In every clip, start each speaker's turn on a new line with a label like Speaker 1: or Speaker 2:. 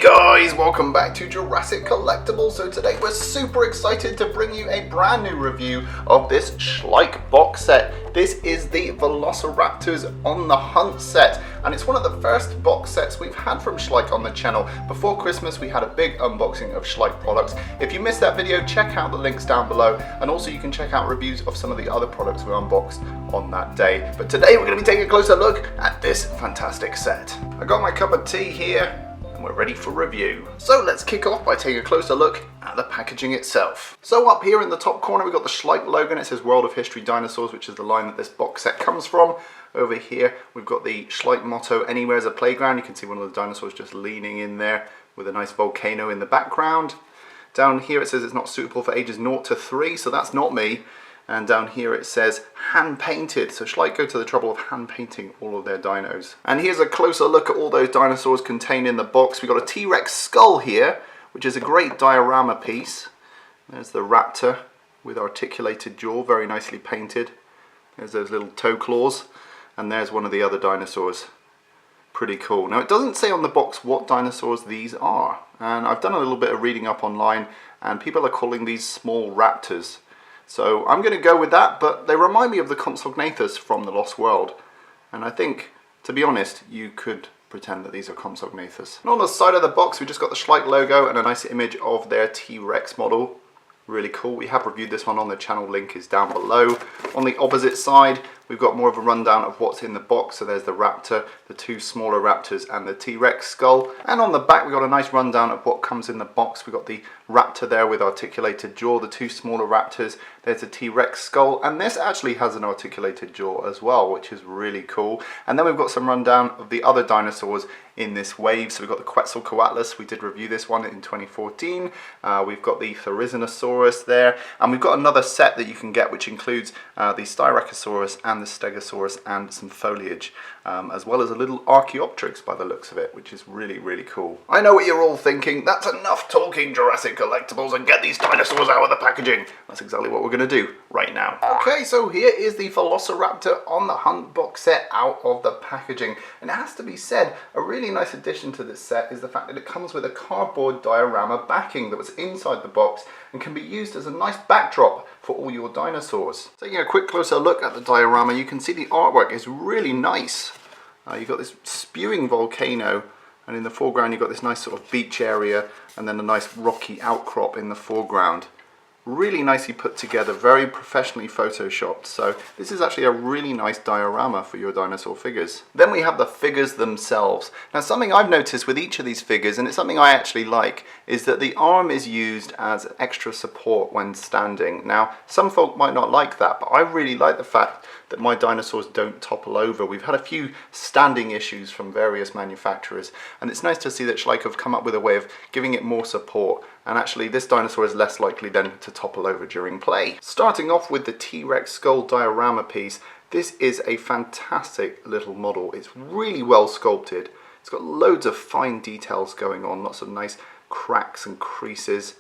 Speaker 1: Guys, welcome back to Jurassic Collectibles. So today we're super excited to bring you a brand new review of this Schleich box set. This is the Velociraptors on the Hunt set, and it's one of the first box sets we've had from Schleich on the channel. Before Christmas we had a big unboxing of Schleich products. If you missed that video, check out the links down below, and also you can check out reviews of some of the other products we unboxed on that day. But today we're going to be taking a closer look at this fantastic set. I got my cup of tea here, we're ready for review. So let's kick off by taking a closer look at the packaging itself. So up here in the top corner we've got the Schleich logo, and it says World of History Dinosaurs, which is the line that this box set comes from. Over here we've got the Schleich motto, anywhere's a playground. You can see one of the dinosaurs just leaning in there with a nice volcano in the background. Down here it says it's not suitable for ages 0 to 3, so that's not me. And down here it says hand painted, so Schleich go to the trouble of hand painting all of their dinos. And here's a closer look at all those dinosaurs contained in the box. We've got a T.rex skull here, which is a great diorama piece. There's the raptor with articulated jaw, very nicely painted. There's those little toe claws, and there's one of the other dinosaurs. Pretty cool. Now it doesn't say on the box what dinosaurs these are, and I've done a little bit of reading up online, and people are calling these small raptors. So I'm going to go with that, but they remind me of the Compsognathus from the Lost World. And I think, to be honest, you could pretend that these are Compsognathus. And on the side of the box we just got the Schleich logo and a nice image of their T.rex model. Really cool. We have reviewed this one on the channel, link is down below. On the opposite side we've got more of a rundown of what's in the box. So there's the raptor, the two smaller raptors and the T.rex skull. And on the back we've got a nice rundown of what comes in the box. We've got the raptor there with articulated jaw, the two smaller raptors, there's a T.rex skull, and this actually has an articulated jaw as well, which is really cool. And then we've got some rundown of the other dinosaurs in this wave. So we've got the Quetzalcoatlus, we did review this one in 2014. We've got the Therizinosaurus there, and we've got another set that you can get which includes the Styracosaurus and the Stegosaurus and some foliage, as well as a little Archaeopteryx by the looks of it, which is really, really cool. I know what you're all thinking, that's enough talking Jurassic Collectibles and get these dinosaurs out of the packaging. That's exactly what we're going to do right now. Okay, so here is the Velociraptor on the Hunt box set out of the packaging. And it has to be said, a really nice addition to this set is the fact that it comes with a cardboard diorama backing that was inside the box and can be used as a nice backdrop for all your dinosaurs. Taking a quick closer look at the diorama, you can see the artwork is really nice. You've got this spewing volcano, and in the foreground you've got this nice sort of beach area and then a nice rocky outcrop in the foreground. Really nicely put together, very professionally photoshopped. So this is actually a really nice diorama for your dinosaur figures. Then we have the figures themselves. Now something I've noticed with each of these figures, and it's something I actually like, is that the arm is used as extra support when standing. Now some folk might not like that, but I really like the fact that my dinosaurs don't topple over. We've had a few standing issues from various manufacturers, and it's nice to see that Schleich have come up with a way of giving it more support, and actually this dinosaur is less likely then to topple over during play. Starting off with the T.rex skull diorama piece, this is a fantastic little model. It's really well sculpted. It's got loads of fine details going on, lots of nice cracks and creases.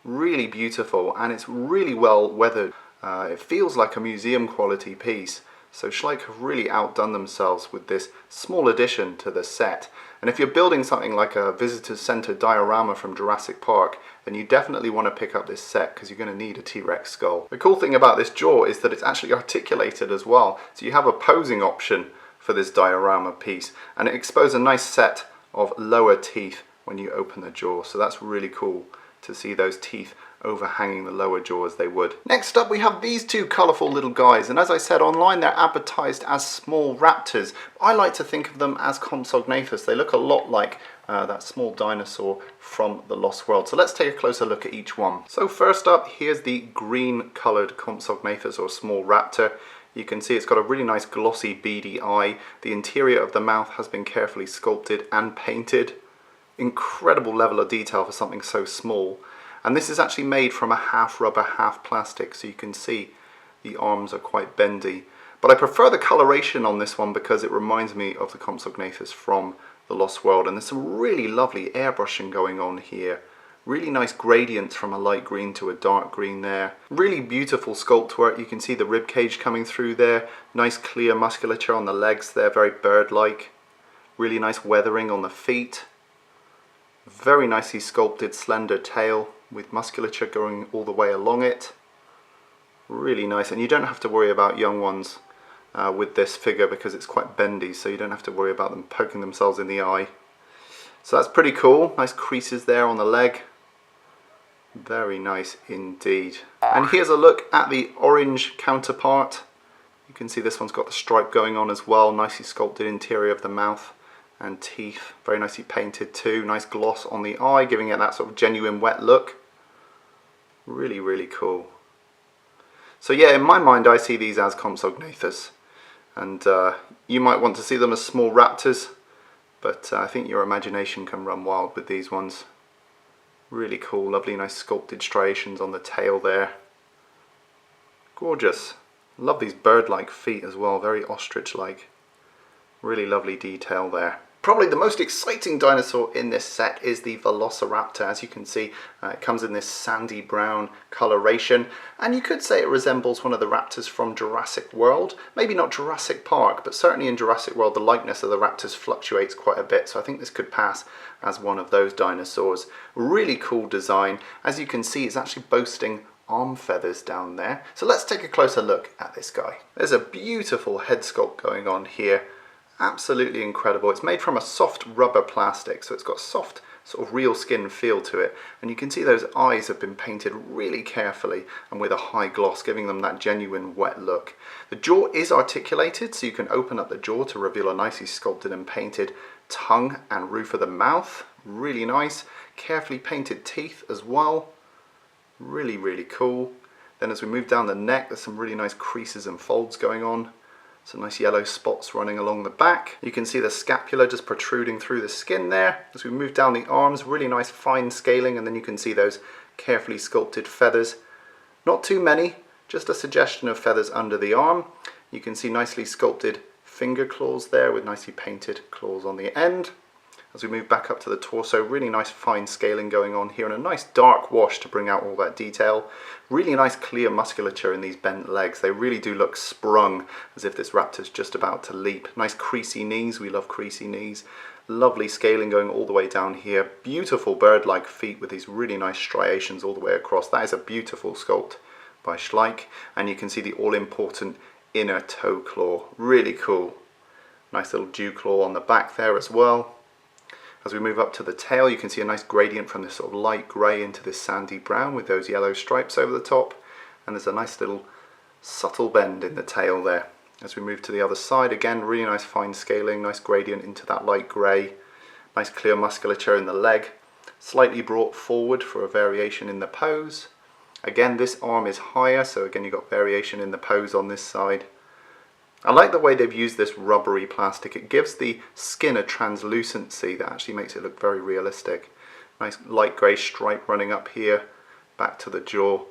Speaker 1: Really beautiful, and it's really well weathered. It feels like a museum quality piece. So Schleich have really outdone themselves with this small addition to the set. And if you're building something like a visitor's center diorama from Jurassic Park, then you definitely want to pick up this set because you're going to need a T.rex skull. The cool thing about this jaw is that it's actually articulated as well. So you have a posing option for this diorama piece, and it exposes a nice set of lower teeth when you open the jaw. So that's really cool to see those teeth overhanging the lower jaw as they would. Next up we have these two colourful little guys, and as I said online they're advertised as small raptors. I like to think of them as Compsognathus. They look a lot like that small dinosaur from the Lost World. So let's take a closer look at each one. So first up, here's the green coloured Compsognathus or small raptor. You can see it's got a really nice glossy beady eye. The interior of the mouth has been carefully sculpted and painted. Incredible level of detail for something so small. And this is actually made from a half rubber, half plastic, so you can see the arms are quite bendy. But I prefer the coloration on this one because it reminds me of the Compsognathus from the Lost World. And there's some really lovely airbrushing going on here. Really nice gradients from a light green to a dark green there. Really beautiful sculpt work. You can see the rib cage coming through there. Nice clear musculature on the legs there, very bird-like. Really nice weathering on the feet. Very nicely sculpted slender tail with musculature going all the way along it. Really nice, and you don't have to worry about young ones with this figure because it's quite bendy, so you don't have to worry about them poking themselves in the eye. So that's pretty cool. Nice creases there on the leg. Very nice indeed. And here's a look at the orange counterpart. You can see this one's got the stripe going on as well. Nicely sculpted interior of the mouth and teeth. Very nicely painted too. Nice gloss on the eye, giving it that sort of genuine wet look. Really, really cool. So yeah, in my mind I see these as Compsognathus. And you might want to see them as small raptors, but I think your imagination can run wild with these ones. Really cool, lovely, nice sculpted striations on the tail there. Gorgeous. Love these bird-like feet as well, very ostrich-like. Really lovely detail there. Probably the most exciting dinosaur in this set is the Velociraptor. As you can see, it comes in this sandy brown coloration, and you could say it resembles one of the raptors from Jurassic World. Maybe not Jurassic Park, but certainly in Jurassic World the likeness of the raptors fluctuates quite a bit, so I think this could pass as one of those dinosaurs. Really cool design. As you can see, it's actually boasting arm feathers down there. So let's take a closer look at this guy. There's a beautiful head sculpt going on here. Absolutely incredible. It's made from a soft rubber plastic, so it's got soft sort of real skin feel to it, and you can see those eyes have been painted really carefully and with a high gloss, giving them that genuine wet look. The jaw is articulated, so you can open up the jaw to reveal a nicely sculpted and painted tongue and roof of the mouth. Really nice. Carefully painted teeth as well. Really, really cool. Then as we move down the neck, there's some really nice creases and folds going on. Some nice yellow spots running along the back. You can see the scapula just protruding through the skin there. As we move down the arms, really nice fine scaling, and then you can see those carefully sculpted feathers. Not too many, just a suggestion of feathers under the arm. You can see nicely sculpted finger claws there with nicely painted claws on the end. As we move back up to the torso, really nice fine scaling going on here and a nice dark wash to bring out all that detail. Really nice clear musculature in these bent legs. They really do look sprung, as if this raptor's just about to leap. Nice creasy knees, we love creasy knees. Lovely scaling going all the way down here. Beautiful bird-like feet with these really nice striations all the way across. That is a beautiful sculpt by Schleich. And you can see the all-important inner toe claw. Really cool. Nice little dew claw on the back there as well. As we move up to the tail, you can see a nice gradient from this sort of light grey into this sandy brown with those yellow stripes over the top. And there's a nice little subtle bend in the tail there. As we move to the other side, again, really nice fine scaling, nice gradient into that light grey. Nice clear musculature in the leg. Slightly brought forward for a variation in the pose. Again, this arm is higher, so again you've got variation in the pose on this side. I like the way they've used this rubbery plastic. It gives the skin a translucency that actually makes it look very realistic. Nice light grey stripe running up here, back to the jaw.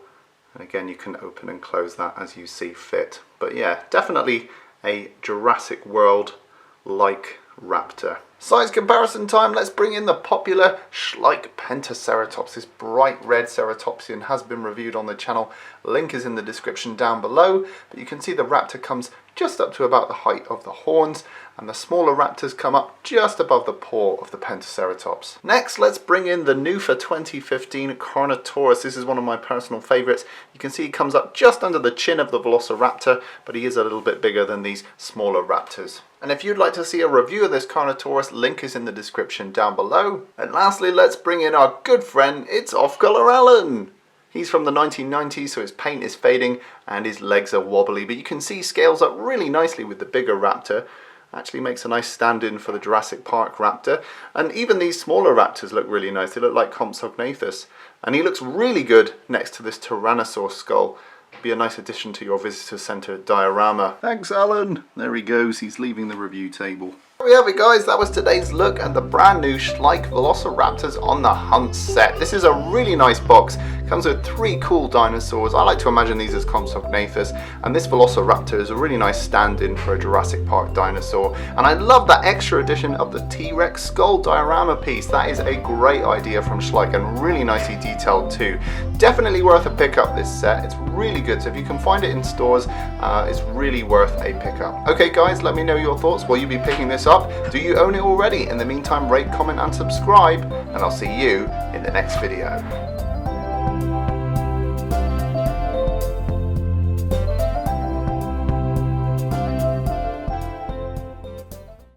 Speaker 1: And again, you can open and close that as you see fit. But yeah, definitely a Jurassic World-like raptor. Size comparison time, let's bring in the popular Schleich Pentaceratops. This bright red ceratopsian has been reviewed on the channel. Link is in the description down below, but you can see the raptor comes just up to about the height of the horns, and the smaller raptors come up just above the paw of the Pentaceratops. Next, let's bring in the new for 2015 Carnotaurus. This is one of my personal favourites. You can see he comes up just under the chin of the Velociraptor, but he is a little bit bigger than these smaller raptors. And if you'd like to see a review of this Carnotaurus, link is in the description down below. And lastly, let's bring in our good friend, it's Off-Color Alan. He's from the 1990s, so his paint is fading and his legs are wobbly, but you can see scales up really nicely with the bigger raptor. Actually makes a nice stand-in for the Jurassic Park raptor. And even these smaller raptors look really nice. They look like Compsognathus. And he looks really good next to this Tyrannosaur skull. Be a nice addition to your visitor centre diorama. Thanks, Alan. There he goes. He's leaving the review table. There we have it, guys. That was today's look at the brand new Schleich Velociraptors on the Hunt set. This is a really nice box. Comes with 3 cool dinosaurs. I like to imagine these as Compsognathus, and this Velociraptor is a really nice stand-in for a Jurassic Park dinosaur. And I love that extra edition of the T.rex skull diorama piece. That is a great idea from Schleich and really nicely detailed too. Definitely worth a pickup, this set. It's really good, so if you can find it in stores, it's really worth a pickup. Okay guys, let me know your thoughts. Will you be picking this this up? Do you own it already? In the meantime, rate, comment and subscribe, and I'll see you in the next video.